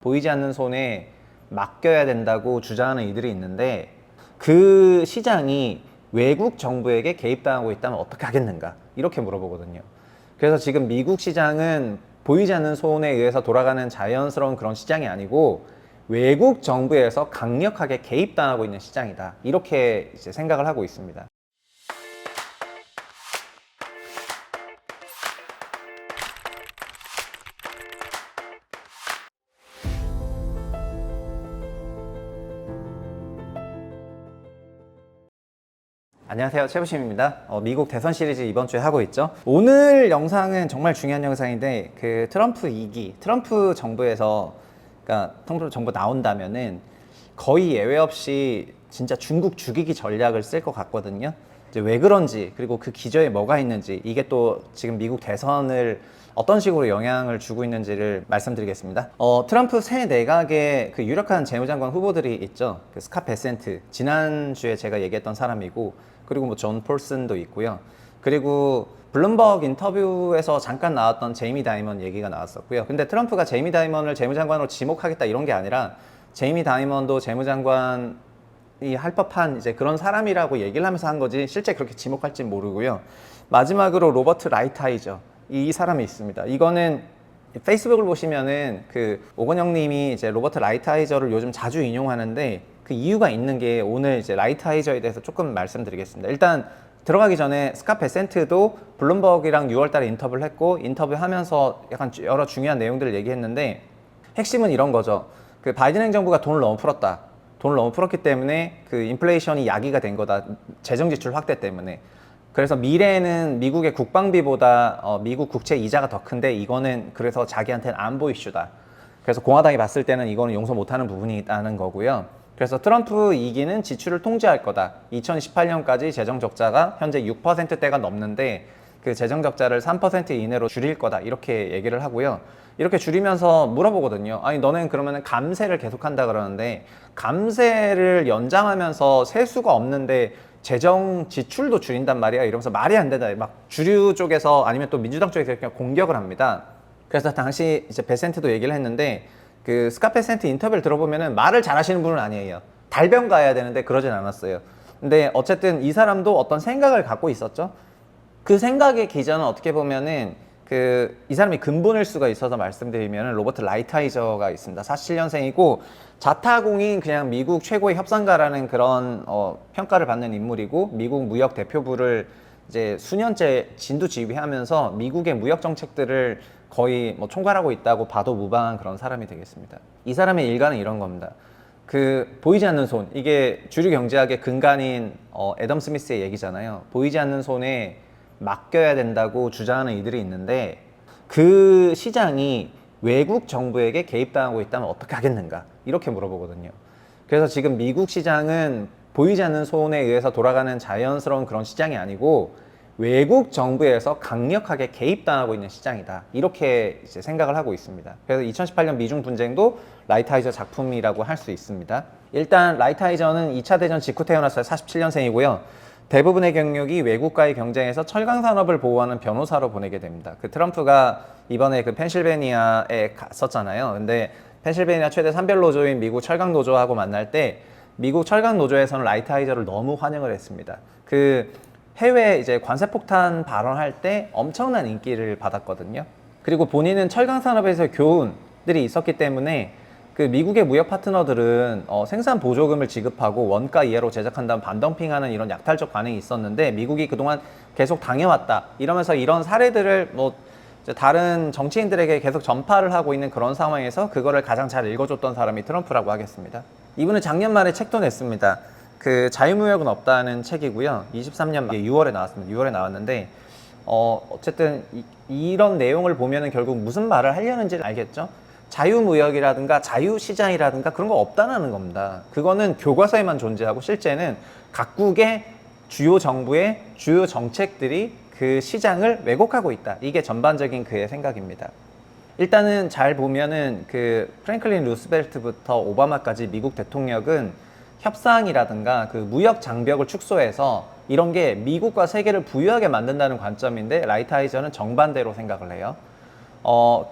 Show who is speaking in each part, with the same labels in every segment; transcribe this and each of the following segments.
Speaker 1: 보이지 않는 손에 맡겨야 된다고 주장하는 이들이 있는데, 그 시장이 외국 정부에게 개입당하고 있다면 어떻게 하겠는가, 이렇게 물어보거든요. 그래서 지금 미국 시장은 보이지 않는 손에 의해서 돌아가는 자연스러운 그런 시장이 아니고 외국 정부에서 강력하게 개입당하고 있는 시장이다, 이렇게 이제 생각을 하고 있습니다. 안녕하세요, 최부심입니다. 미국 대선 시리즈 이번 주에 하고 있죠. 오늘 영상은 정말 중요한 영상인데, 그 트럼프 2기, 트럼프 정부에서, 그러니까 트럼프 정부 나온다면은 거의 예외 없이 진짜 중국 죽이기 전략을 쓸 것 같거든요. 이제 왜 그런지, 그리고 그 기저에 뭐가 있는지, 이게 또 지금 미국 대선을 어떤 식으로 영향을 주고 있는지를 말씀드리겠습니다. 트럼프 새 내각의 그 유력한 재무장관 후보들이 있죠. 그 스캇 베센트, 지난주에 제가 얘기했던 사람이고, 그리고 뭐 존 폴슨도 있고요. 그리고 블룸버그 인터뷰에서 잠깐 나왔던 제이미 다이먼 얘기가 나왔었고요. 근데 트럼프가 제이미 다이먼을 재무장관으로 지목하겠다 이런 게 아니라, 제이미 다이먼도 재무장관이 할 법한 이제 그런 사람이라고 얘기를 하면서 한 거지, 실제 그렇게 지목할지 모르고요. 마지막으로 로버트 라이트하이저, 이 사람이 있습니다. 이거는 페이스북을 보시면은 그 오건영 님이 이제 로버트 라이트하이저를 요즘 자주 인용하는데, 그 이유가 있는 게 오늘 이제 라이트하이저에 대해서 조금 말씀드리겠습니다. 일단 들어가기 전에 스캇 베센트도 블룸버그랑 6월 달에 인터뷰를 했고, 인터뷰하면서 약간 여러 중요한 내용들을 얘기했는데, 핵심은 이런 거죠. 그 바이든 행정부가 돈을 너무 풀었다. 돈을 너무 풀었기 때문에 그 인플레이션이 야기가 된 거다. 재정 지출 확대 때문에. 그래서 미래에는 미국의 국방비보다 미국 국채 이자가 더 큰데, 이거는 그래서 자기한테는 안보 이슈다. 그래서 공화당이 봤을 때는 이거는 용서 못하는 부분이 있다는 거고요. 그래서 트럼프 2기는 지출을 통제할 거다. 2018년까지 재정 적자가 현재 6%대가 넘는데 그 재정 적자를 3% 이내로 줄일 거다, 이렇게 얘기를 하고요. 이렇게 줄이면서 물어보거든요. 아니, 너는 그러면 감세를 계속한다 그러는데, 감세를 연장하면서 세수가 없는데 재정 지출도 줄인단 말이야, 이러면서 말이 안 된다. 막 주류 쪽에서 아니면 또 민주당 쪽에서 그냥 공격을 합니다. 그래서 당시 이제 베센트도 얘기를 했는데, 그 스캇 베센트 인터뷰를 들어보면은 말을 잘 하시는 분은 아니에요. 달변 가야 되는데 그러진 않았어요. 근데 어쨌든 이 사람도 어떤 생각을 갖고 있었죠. 그 생각의 기전은 어떻게 보면은 이 사람이 근본일 수가 있어서 말씀드리면 로버트 라이트하이저가 있습니다. 47년생이고 자타공인 그냥 미국 최고의 협상가라는 그런 평가를 받는 인물이고, 미국 무역 대표부를 이제 수년째 진두지휘하면서 미국의 무역 정책들을 거의 뭐 총괄하고 있다고 봐도 무방한 그런 사람이 되겠습니다. 이 사람의 일가는 이런 겁니다. 그 보이지 않는 손, 이게 주류 경제학의 근간인 애덤 스미스의 얘기잖아요. 보이지 않는 손에 맡겨야 된다고 주장하는 이들이 있는데, 그 시장이 외국 정부에게 개입당하고 있다면 어떻게 하겠는가, 이렇게 물어보거든요. 그래서 지금 미국 시장은 보이지 않는 손에 의해서 돌아가는 자연스러운 그런 시장이 아니고 외국 정부에서 강력하게 개입당하고 있는 시장이다, 이렇게 이제 생각을 하고 있습니다. 그래서 2018년 미중 분쟁도 라이트하이저 작품이라고 할 수 있습니다. 일단 라이트하이저는 2차 대전 직후 태어났어요. 47년생이고요. 대부분의 경력이 외국과의 경쟁에서 철강 산업을 보호하는 변호사로 보내게 됩니다. 그 트럼프가 이번에 그 펜실베니아에 갔었잖아요. 근데 펜실베니아 최대 산별 노조인 미국 철강 노조하고 만날 때 미국 철강 노조에서는 라이트하이저를 너무 환영을 했습니다. 그 해외 이제 관세폭탄 발언할 때 엄청난 인기를 받았거든요. 그리고 본인은 철강 산업에서 교훈들이 있었기 때문에 그 미국의 무역 파트너들은 생산 보조금을 지급하고 원가 이하로 제작한다면 반덤핑하는 이런 약탈적 반응이 있었는데, 미국이 그동안 계속 당해왔다 이러면서 이런 사례들을 뭐 다른 정치인들에게 계속 전파를 하고 있는 그런 상황에서 그거를 가장 잘 읽어줬던 사람이 트럼프라고 하겠습니다. 이분은 작년 말에 책도 냈습니다. 그 자유무역은 없다는 책이고요. 23년 6월에 나왔습니다. 6월에 나왔는데 어쨌든 이런 내용을 보면은 결국 무슨 말을 하려는지 알겠죠? 자유무역이라든가 자유시장이라든가 그런 거 없다는 겁니다. 그거는 교과서에만 존재하고 실제는 각국의 주요 정부의 주요 정책들이 그 시장을 왜곡하고 있다. 이게 전반적인 그의 생각입니다. 일단은 잘 보면은 그 프랭클린 루스벨트부터 오바마까지 미국 대통령은 협상이라든가 그 무역 장벽을 축소해서 이런 게 미국과 세계를 부유하게 만든다는 관점인데, 라이트하이저는 정반대로 생각을 해요.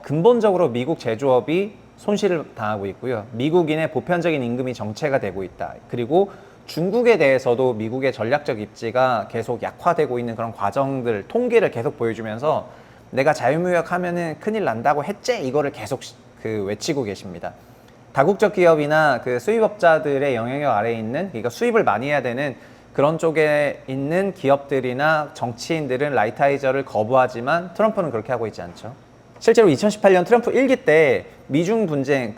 Speaker 1: 근본적으로 미국 제조업이 손실을 당하고 있고요. 미국인의 보편적인 임금이 정체가 되고 있다. 그리고 중국에 대해서도 미국의 전략적 입지가 계속 약화되고 있는 그런 과정들, 통계를 계속 보여주면서 내가 자유무역 하면은 큰일 난다고 했지? 이거를 계속 외치고 계십니다. 다국적 기업이나 그 수입업자들의 영향력 아래에 있는, 그러니까 수입을 많이 해야 되는 그런 쪽에 있는 기업들이나 정치인들은 라이트하이저를 거부하지만 트럼프는 그렇게 하고 있지 않죠. 실제로 2018년 트럼프 1기 때 미중 분쟁,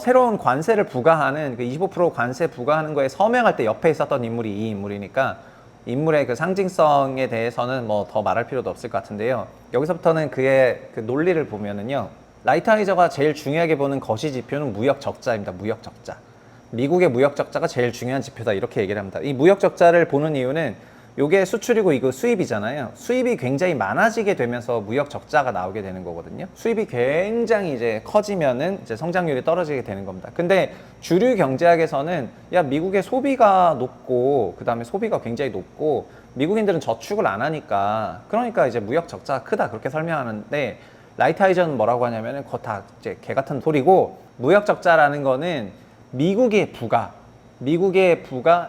Speaker 1: 새로운 관세를 부과하는, 25% 관세 부과하는 거에 서명할 때 옆에 있었던 인물이 이 인물이니까 인물의 그 상징성에 대해서는 뭐 더 말할 필요도 없을 것 같은데요. 여기서부터는 그의 그 논리를 보면은요. 라이트하이저가 제일 중요하게 보는 거시 지표는 무역 적자입니다. 무역 적자. 미국의 무역 적자가 제일 중요한 지표다, 이렇게 얘기를 합니다. 이 무역 적자를 보는 이유는 요게 수출이고 이거 수입이잖아요. 수입이 굉장히 많아지게 되면서 무역 적자가 나오게 되는 거거든요. 수입이 굉장히 이제 커지면은 이제 성장률이 떨어지게 되는 겁니다. 근데 주류 경제학에서는 야, 미국의 소비가 높고 그다음에 소비가 굉장히 높고 미국인들은 저축을 안 하니까 그러니까 이제 무역 적자가 크다, 그렇게 설명하는데 라이트하이저는 뭐라고 하냐면은 그거 다 이제 개 같은 소리고, 무역 적자라는 거는 미국의 부가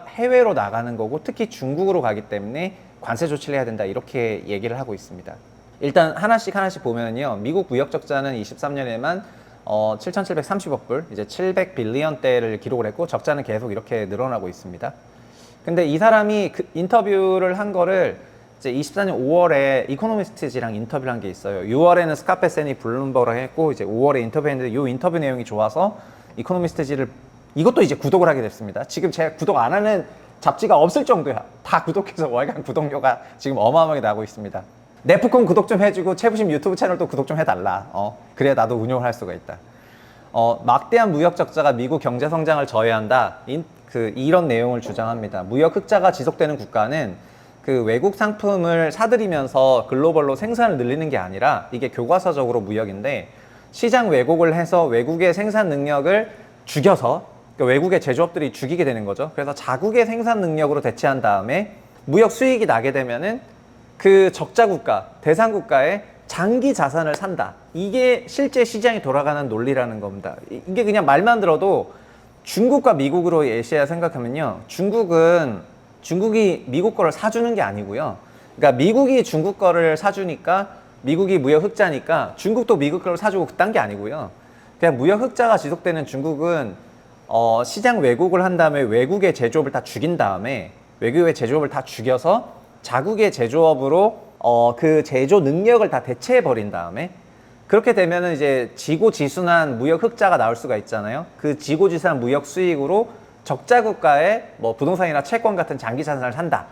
Speaker 1: 해외로 나가는 거고 특히 중국으로 가기 때문에 관세 조치를 해야 된다, 이렇게 얘기를 하고 있습니다. 일단 하나씩 보면은요. 미국 무역 적자는 23년에만 7,730억 불, 이제 700빌리언대를 기록을 했고 적자는 계속 이렇게 늘어나고 있습니다. 근데 이 사람이 그 인터뷰를 한 거를 이제 24년 5월에 이코노미스트지랑 인터뷰를 한 게 있어요. 6월에는 스카페센이 블룸버그를 했고 이제 5월에 인터뷰했는데 이 인터뷰 내용이 좋아서 이코노미스트지를 이것도 이제 구독을 하게 됐습니다. 지금 제가 구독 안 하는 잡지가 없을 정도야. 다 구독해서 월간 구독료가 지금 어마어마하게 나고 있습니다. 네프콘 구독 좀 해주고 채부심 유튜브 채널도 구독 좀 해달라. 그래야 나도 운영을 할 수가 있다. 막대한 무역 적자가 미국 경제 성장을 저해한다. 이런 내용을 주장합니다. 무역 흑자가 지속되는 국가는 그 외국 상품을 사들이면서 글로벌로 생산을 늘리는 게 아니라 이게 교과서적으로 무역인데 시장 왜곡을 해서 외국의 생산 능력을 죽여서, 그러니까 외국의 제조업들이 죽이게 되는 거죠. 그래서 자국의 생산 능력으로 대체한 다음에 무역 수익이 나게 되면은 그 적자 국가, 대상 국가의 장기 자산을 산다. 이게 실제 시장이 돌아가는 논리라는 겁니다. 이게 그냥 말만 들어도 중국과 미국으로 예시야 생각하면요. 중국이 미국 거를 사주는 게 아니고요. 그러니까 미국이 중국 거를 사주니까 미국이 무역 흑자니까 중국도 미국 거를 사주고 그딴 게 아니고요. 그냥 무역 흑자가 지속되는 중국은 시장 왜곡을 한 다음에 외국의 제조업을 다 죽인 다음에 외국의 제조업을 다 죽여서 자국의 제조업으로 그 제조 능력을 다 대체해 버린 다음에 그렇게 되면은 이제 지고지순한 무역 흑자가 나올 수가 있잖아요. 그 지고지순한 무역 수익으로 적자 국가의 뭐 부동산이나 채권 같은 장기 자산을 산다.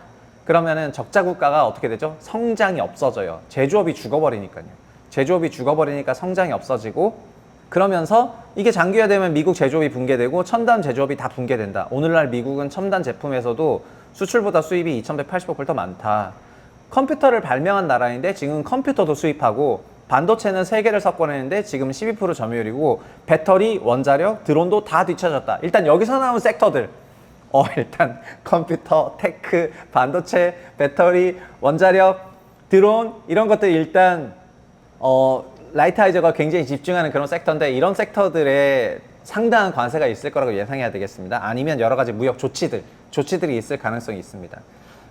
Speaker 1: 그러면은 적자 국가가 어떻게 되죠? 성장이 없어져요. 제조업이 죽어버리니까요. 제조업이 죽어버리니까 성장이 없어지고, 그러면서 이게 장기화되면 미국 제조업이 붕괴되고 첨단 제조업이 다 붕괴된다. 오늘날 미국은 첨단 제품에서도 수출보다 수입이 2,180억 불 더 많다. 컴퓨터를 발명한 나라인데 지금 컴퓨터도 수입하고, 반도체는 3개를 섞어내는데 지금 12% 점유율이고, 배터리, 원자력, 드론도 다 뒤쳐졌다. 일단 여기서 나온 섹터들, 일단 컴퓨터, 테크, 반도체, 배터리, 원자력, 드론, 이런 것들 일단 라이트하이저가 굉장히 집중하는 그런 섹터인데, 이런 섹터들에 상당한 관세가 있을 거라고 예상해야 되겠습니다. 아니면 여러 가지 무역 조치들이 있을 가능성이 있습니다.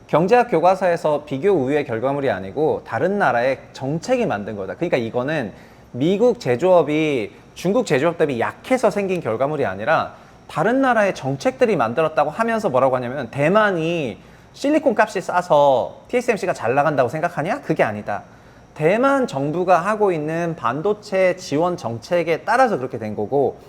Speaker 1: 경제학 교과서에서 비교 우위의 결과물이 아니고 다른 나라의 정책이 만든 거다. 그러니까 이거는 미국 제조업이 중국 제조업 대비 약해서 생긴 결과물이 아니라 다른 나라의 정책들이 만들었다고 하면서 뭐라고 하냐면, 대만이 실리콘 값이 싸서 TSMC가 잘 나간다고 생각하냐? 그게 아니다. 대만 정부가 하고 있는 반도체 지원 정책에 따라서 그렇게 된 거고,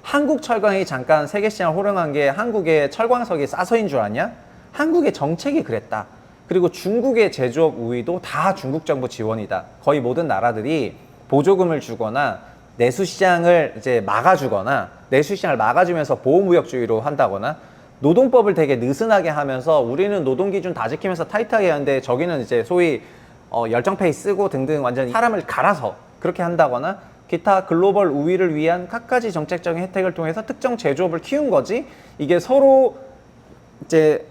Speaker 1: 한국 철강이 잠깐 세계 시장을 호령한 게 한국의 철광석이 싸서인 줄 아냐? 한국의 정책이 그랬다. 그리고 중국의 제조업 우위도 다 중국 정부 지원이다. 거의 모든 나라들이 보조금을 주거나 내수시장을 이제 막아주거나, 내수시장을 막아주면서 보호무역주의로 한다거나, 노동법을 되게 느슨하게 하면서 우리는 노동기준 다 지키면서 타이트하게 하는데 저기는 이제 소위 열정페이 쓰고 등등 완전히 사람을 갈아서 그렇게 한다거나, 기타 글로벌 우위를 위한 갖가지 정책적인 혜택을 통해서 특정 제조업을 키운 거지, 이게 서로 이제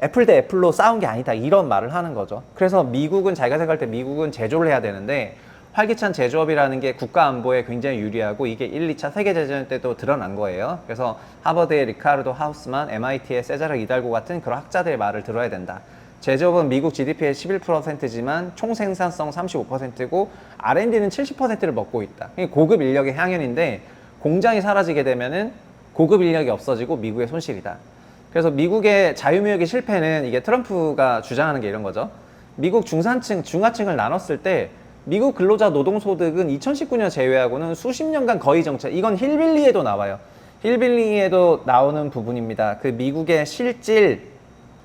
Speaker 1: 애플 대 애플로 싸운 게 아니다, 이런 말을 하는 거죠. 그래서 미국은, 자기가 생각할 때 미국은 제조를 해야 되는데 활기찬 제조업이라는 게 국가 안보에 굉장히 유리하고 이게 1, 2차 세계대전 때도 드러난 거예요. 그래서 하버드의 리카르도 하우스만, MIT의 세자르 이달고 같은 그런 학자들의 말을 들어야 된다. 제조업은 미국 GDP의 11%지만 총 생산성 35%고 R&D는 70%를 먹고 있다. 고급 인력의 향연인데 공장이 사라지게 되면은 고급 인력이 없어지고 미국의 손실이다. 그래서 미국의 자유무역의 실패는 이게 트럼프가 주장하는 게 이런 거죠. 미국 중산층, 중하층을 나눴을 때 미국 근로자 노동소득은 2019년 제외하고는 수십 년간 거의 정체. 이건 힐빌리에도 나와요. 힐빌리에도 나오는 부분입니다. 그 미국의 실질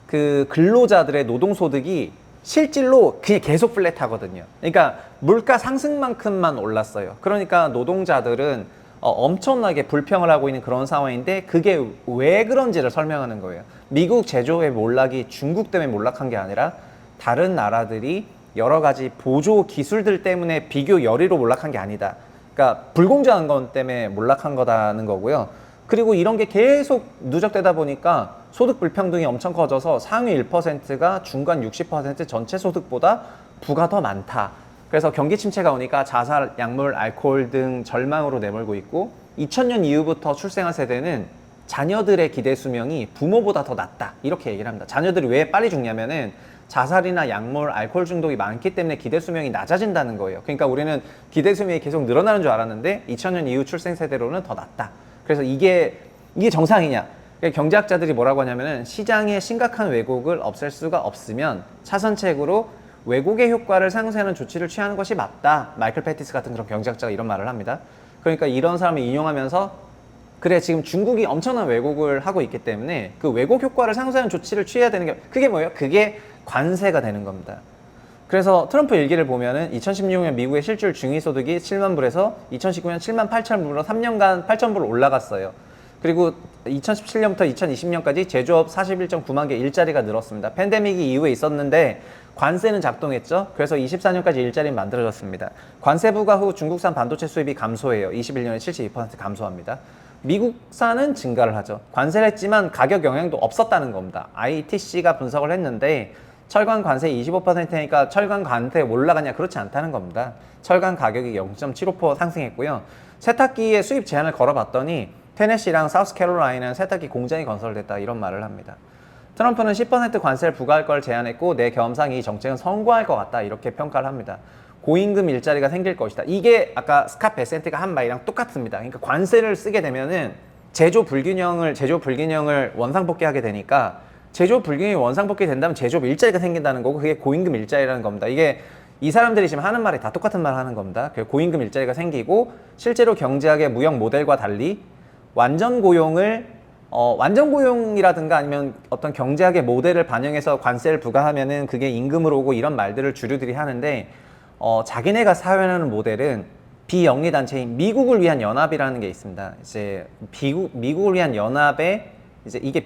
Speaker 1: 그 근로자들의 노동소득이 실질로 그냥 계속 플랫하거든요. 그러니까 물가 상승만큼만 올랐어요. 그러니까 노동자들은 엄청나게 불평을 하고 있는 그런 상황인데 그게 왜 그런지를 설명하는 거예요. 미국 제조업의 몰락이 중국 때문에 몰락한 게 아니라 다른 나라들이 여러 가지 보조 기술들 때문에 비교 열의로 몰락한 게 아니다. 그러니까 불공정한 것 때문에 몰락한 거다는 거고요. 그리고 이런 게 계속 누적되다 보니까 소득 불평등이 엄청 커져서 상위 1%가 중간 60% 전체 소득보다 부가 더 많다. 그래서 경기 침체가 오니까 자살, 약물, 알코올 등 절망으로 내몰고 있고 2000년 이후부터 출생한 세대는 자녀들의 기대 수명이 부모보다 더 낮다. 이렇게 얘기를 합니다. 자녀들이 왜 빨리 죽냐면은 자살이나 약물, 알코올 중독이 많기 때문에 기대 수명이 낮아진다는 거예요. 그러니까 우리는 기대 수명이 계속 늘어나는 줄 알았는데 2000년 이후 출생 세대로는 더 낮다. 그래서 이게 정상이냐? 경제학자들이 뭐라고 하냐면은 시장의 심각한 왜곡을 없앨 수가 없으면 차선책으로 왜곡의 효과를 상쇄하는 조치를 취하는 것이 맞다. 마이클 패티스 같은 그런 경제학자가 이런 말을 합니다. 그러니까 이런 사람을 인용하면서 그래 지금 중국이 엄청난 왜곡을 하고 있기 때문에 그 왜곡 효과를 상쇄하는 조치를 취해야 되는 게 그게 뭐예요? 그게 관세가 되는 겁니다. 그래서 트럼프 일기를 보면은 2016년 미국의 실질 중위소득이 7만 불에서 2019년 7만 8천 불로 3년간 8천 불 올라갔어요. 그리고 2017년부터 2020년까지 제조업 41.9만 개 일자리가 늘었습니다. 팬데믹이 이후에 있었는데 관세는 작동했죠. 그래서 24년까지 일자리는 만들어졌습니다. 관세 부과 후 중국산 반도체 수입이 감소해요. 21년에 72% 감소합니다. 미국산은 증가를 하죠. 관세를 했지만 가격 영향도 없었다는 겁니다. ITC가 분석을 했는데 철강 관세 25%니까 철강 관세 올라가냐? 그렇지 않다는 겁니다. 철강 가격이 0.75% 상승했고요. 세탁기의 수입 제한을 걸어봤더니 테네시랑 사우스캐롤라이나는 세탁기 공장이 건설됐다 이런 말을 합니다. 트럼프는 10% 관세를 부과할 걸 제안했고 내 겸상 이 정책은 성공할 것 같다 이렇게 평가를 합니다. 고임금 일자리가 생길 것이다. 이게 아까 스캇 베센트가 한 말이랑 똑같습니다. 그러니까 관세를 쓰게 되면은 제조 불균형을 원상복귀하게 되니까 제조업 불균형이 원상복귀 된다면 제조업 일자리가 생긴다는 거고 그게 고임금 일자리라는 겁니다. 이게 이 사람들이 지금 하는 말이 다 똑같은 말을 하는 겁니다. 고임금 일자리가 생기고 실제로 경제학의 무역 모델과 달리 완전 고용이라든가 아니면 어떤 경제학의 모델을 반영해서 관세를 부과하면은 그게 임금으로 오고 이런 말들을 주류들이 하는데 자기네가 사용하는 모델은 비영리 단체인 미국을 위한 연합이라는 게 있습니다. 이제 미국을 위한 연합에 이제 이게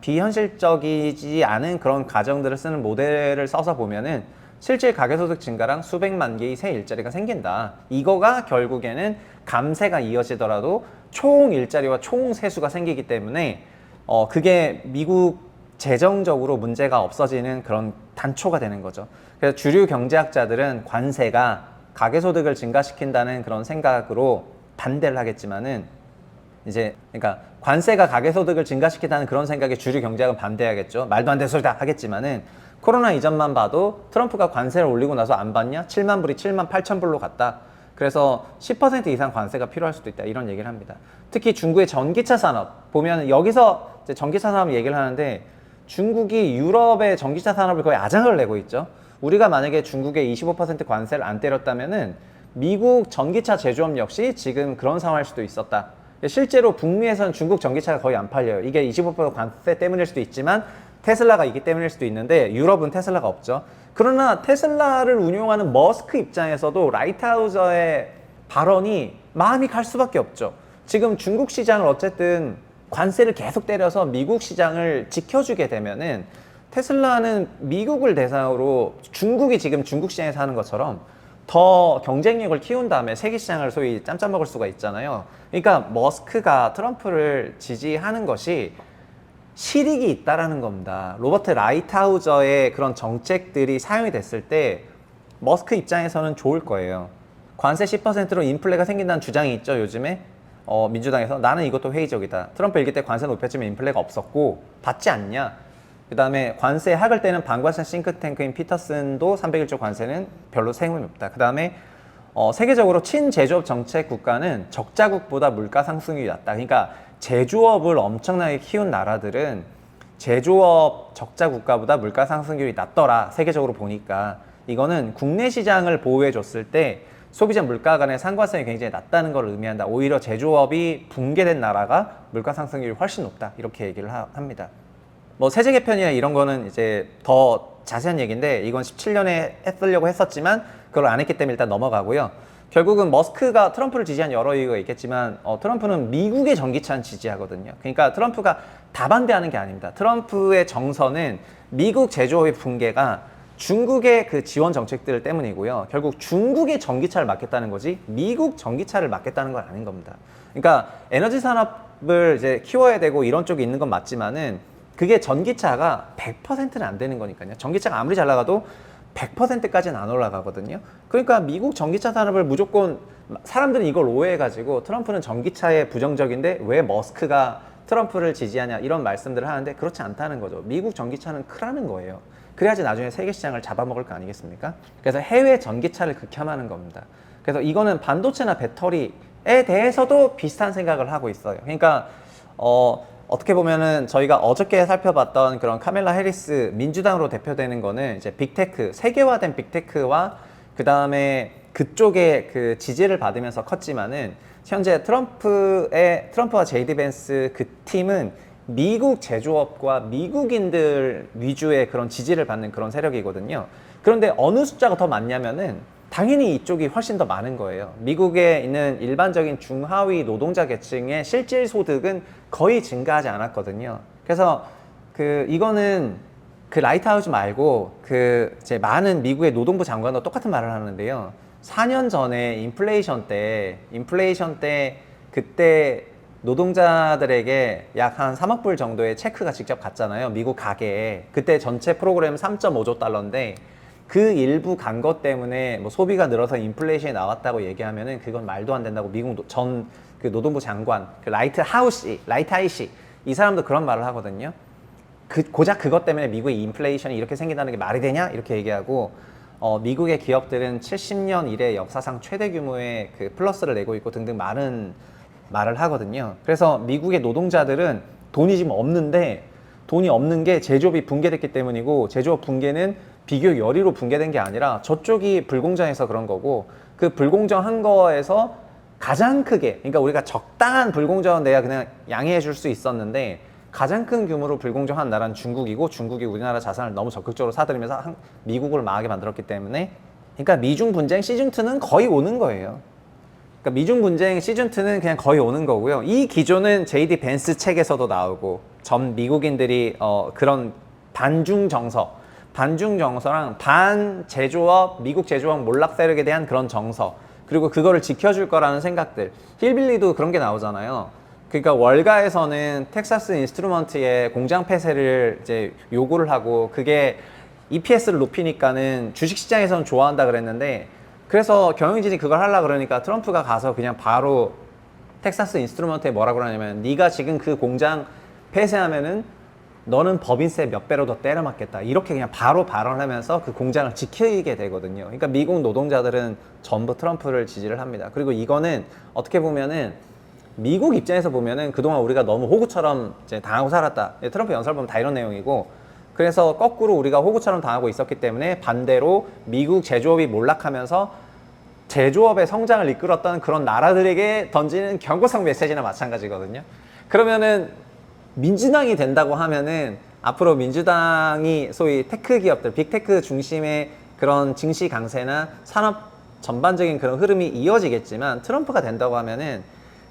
Speaker 1: 비현실적이지 않은 그런 가정들을 쓰는 모델을 써서 보면은 실질 가계소득 증가랑 수백만 개의 새 일자리가 생긴다. 이거가 결국에는 감세가 이어지더라도 총 일자리와 총 세수가 생기기 때문에 그게 미국 재정적으로 문제가 없어지는 그런 단초가 되는 거죠. 그래서 주류 경제학자들은 관세가 가계소득을 증가시킨다는 그런 생각으로 반대를 하겠지만은 이제 그러니까 관세가 가계소득을 증가시킨다는 그런 생각에 주류 경제학은 반대하겠죠. 말도 안 되는 소리다 하겠지만은 코로나 이전만 봐도 트럼프가 관세를 올리고 나서 안 받냐? 7만 불이 7만 8천 불로 갔다. 그래서 10% 이상 관세가 필요할 수도 있다. 이런 얘기를 합니다. 특히 중국의 전기차 산업 보면 여기서 이제 전기차 산업 얘기를 하는데 중국이 유럽의 전기차 산업을 거의 아장을 내고 있죠. 우리가 만약에 중국의 25% 관세를 안 때렸다면은 미국 전기차 제조업 역시 지금 그런 상황일 수도 있었다. 실제로 북미에서는 중국 전기차가 거의 안 팔려요. 이게 25% 관세 때문일 수도 있지만 테슬라가 있기 때문일 수도 있는데 유럽은 테슬라가 없죠. 그러나 테슬라를 운용하는 머스크 입장에서도 라이트하우저의 발언이 마음이 갈 수밖에 없죠. 지금 중국 시장을 어쨌든 관세를 계속 때려서 미국 시장을 지켜주게 되면은 테슬라는 미국을 대상으로 중국이 지금 중국 시장에서 하는 것처럼 더 경쟁력을 키운 다음에 세계 시장을 소위 짬짬 먹을 수가 있잖아요. 그러니까 머스크가 트럼프를 지지하는 것이 실익이 있다라는 겁니다. 로버트 라이트하우저의 그런 정책들이 사용이 됐을 때 머스크 입장에서는 좋을 거예요. 관세 10%로 인플레가 생긴다는 주장이 있죠, 요즘에. 민주당에서 나는 이것도 회의적이다. 트럼프 일기 때 관세 높였지만 인플레가 없었고 받지 않냐. 그 다음에 관세 하을 때는 반관세 싱크탱크인 피터슨도 301조 관세는 별로 세금이 없다. 그 다음에 세계적으로 친제조업 정책 국가는 적자국보다 물가 상승률이 낮다. 그러니까 제조업을 엄청나게 키운 나라들은 제조업 적자 국가보다 물가 상승률이 낮더라. 세계적으로 보니까. 이거는 국내 시장을 보호해 줬을 때 소비자 물가 간의 상관성이 굉장히 낮다는 걸 의미한다. 오히려 제조업이 붕괴된 나라가 물가 상승률이 훨씬 높다. 이렇게 얘기를 합니다. 뭐 세제 개편이나 이런 거는 이제 더 자세한 얘기인데 이건 17년에 했으려고 했었지만 그걸 안 했기 때문에 일단 넘어가고요. 결국은 머스크가 트럼프를 지지한 여러 이유가 있겠지만 트럼프는 미국의 전기차는 지지하거든요. 그러니까 트럼프가 다 반대하는 게 아닙니다. 트럼프의 정서는 미국 제조업의 붕괴가 중국의 그 지원 정책들 때문이고요. 결국 중국의 전기차를 막겠다는 거지 미국 전기차를 막겠다는 건 아닌 겁니다. 그러니까 에너지 산업을 이제 키워야 되고 이런 쪽에 있는 건 맞지만은 그게 전기차가 100%는 안 되는 거니까요. 전기차가 아무리 잘 나가도 100%까지는 안 올라가거든요. 그러니까 미국 전기차 산업을 무조건 사람들은 이걸 오해해가지고 트럼프는 전기차에 부정적인데 왜 머스크가 트럼프를 지지하냐 이런 말씀들을 하는데 그렇지 않다는 거죠. 미국 전기차는 크라는 거예요. 그래야지 나중에 세계 시장을 잡아먹을 거 아니겠습니까? 그래서 해외 전기차를 극혐하는 겁니다. 그래서 이거는 반도체나 배터리에 대해서도 비슷한 생각을 하고 있어요. 그러니까 어떻게 보면은 저희가 어저께 살펴봤던 그런 카멜라 해리스 민주당으로 대표되는 거는 이제 빅테크, 세계화된 빅테크와 그 다음에 그쪽에 그 지지를 받으면서 컸지만은 현재 트럼프와 제이디 벤스 그 팀은 미국 제조업과 미국인들 위주의 그런 지지를 받는 그런 세력이거든요. 그런데 어느 숫자가 더 많냐면은 당연히 이쪽이 훨씬 더 많은 거예요. 미국에 있는 일반적인 중하위 노동자 계층의 실질 소득은 거의 증가하지 않았거든요. 그래서 이거는 그 라이트하우스 말고 이제 많은 미국의 노동부 장관도 똑같은 말을 하는데요. 4년 전에 인플레이션 때 그때 노동자들에게 약 한 3억 불 정도의 체크가 직접 갔잖아요. 미국 가게에. 그때 전체 프로그램 3.5조 달러인데 그 일부 간 것 때문에 뭐 소비가 늘어서 인플레이션이 나왔다고 얘기하면은 그건 말도 안 된다고 미국 그 노동부 장관, 라이트하이시 이 사람도 그런 말을 하거든요. 고작 그것 때문에 미국의 인플레이션이 이렇게 생긴다는 게 말이 되냐? 이렇게 얘기하고 미국의 기업들은 70년 이래 역사상 최대 규모의 그 플러스를 내고 있고 등등 많은 말을 하거든요. 그래서 미국의 노동자들은 돈이 지금 없는데 돈이 없는 게 제조업이 붕괴됐기 때문이고 제조업 붕괴는 비교육 열의로 붕괴된 게 아니라 저쪽이 불공정해서 그런 거고 그 불공정한 거에서 가장 크게 그러니까 우리가 적당한 불공정은 내가 그냥 양해해 줄 수 있었는데 가장 큰 규모로 불공정한 나라는 중국이고 중국이 우리나라 자산을 너무 적극적으로 사들이면서 미국을 망하게 만들었기 때문에 그러니까 미중 분쟁 시즌2는 거의 오는 거예요. 그러니까 미중 분쟁 시즌2는 그냥 거의 오는 거고요. 이 기조는 제이디 벤스 책에서도 나오고 전 미국인들이 그런 반중 정서랑 반제조업, 미국 제조업 몰락 세력에 대한 그런 정서 그리고 그거를 지켜줄 거라는 생각들. 힐빌리도 그런 게 나오잖아요. 그러니까 월가에서는 텍사스 인스트루먼트의 공장 폐쇄를 이제 요구를 하고 그게 EPS를 높이니까는 주식시장에서는 좋아한다 그랬는데 그래서 경영진이 그걸 하려고 그러니까 트럼프가 가서 그냥 바로 텍사스 인스트루먼트에 뭐라고 그러냐면 네가 지금 그 공장 폐쇄하면은 너는 법인세 몇 배로 더 때려 맞겠다. 이렇게 그냥 바로 발언하면서 그 공장을 지키게 되거든요. 그러니까 미국 노동자들은 전부 트럼프를 지지를 합니다. 그리고 이거는 어떻게 보면은 미국 입장에서 보면은 그동안 우리가 너무 호구처럼 이제 당하고 살았다. 트럼프 연설 보면 다 이런 내용이고 그래서 거꾸로 우리가 호구처럼 당하고 있었기 때문에 반대로 미국 제조업이 몰락하면서 제조업의 성장을 이끌었던 그런 나라들에게 던지는 경고성 메시지나 마찬가지거든요. 그러면은 민주당이 된다고 하면은 앞으로 민주당이 소위 테크 기업들, 빅테크 중심의 그런 증시 강세나 산업 전반적인 그런 흐름이 이어지겠지만 트럼프가 된다고 하면은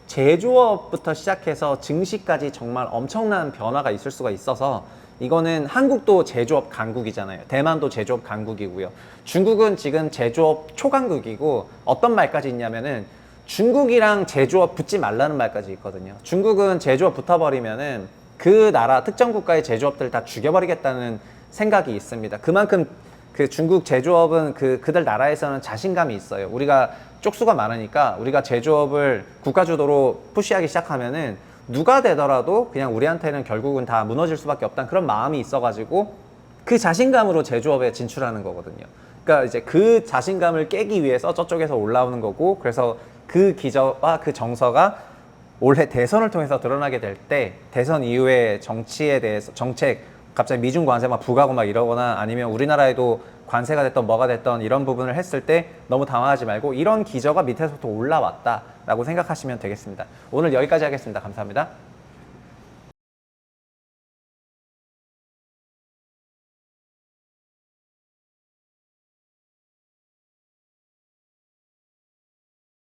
Speaker 1: 제조업부터 시작해서 증시까지 정말 엄청난 변화가 있을 수가 있어서 이거는 한국도 제조업 강국이잖아요. 대만도 제조업 강국이고요. 중국은 지금 제조업 초강국이고 어떤 말까지 있냐면은 중국이랑 제조업 붙지 말라는 말까지 있거든요. 중국은 제조업 붙어버리면은 그 나라 특정 국가의 제조업들 다 죽여버리겠다는 생각이 있습니다. 그만큼 그 중국 제조업은 그들 나라에서는 자신감이 있어요. 우리가 쪽수가 많으니까 우리가 제조업을 국가 주도로 푸시하기 시작하면은 누가 되더라도 그냥 우리한테는 결국은 다 무너질 수밖에 없다는 그런 마음이 있어가지고 그 자신감으로 제조업에 진출하는 거거든요. 그러니까 이제 그 자신감을 깨기 위해서 저쪽에서 올라오는 거고, 그래서 그 기저와 그 정서가 올해 대선을 통해서 드러나게 될 때 대선 이후에 정치에 대해서 정책 갑자기 미중 관세 막 부과고 막 이러거나 아니면 우리나라에도 관세가 됐던 뭐가 됐던 이런 부분을 했을 때 너무 당황하지 말고 이런 기저가 밑에서부터 올라왔다라고 생각하시면 되겠습니다. 오늘 여기까지 하겠습니다. 감사합니다.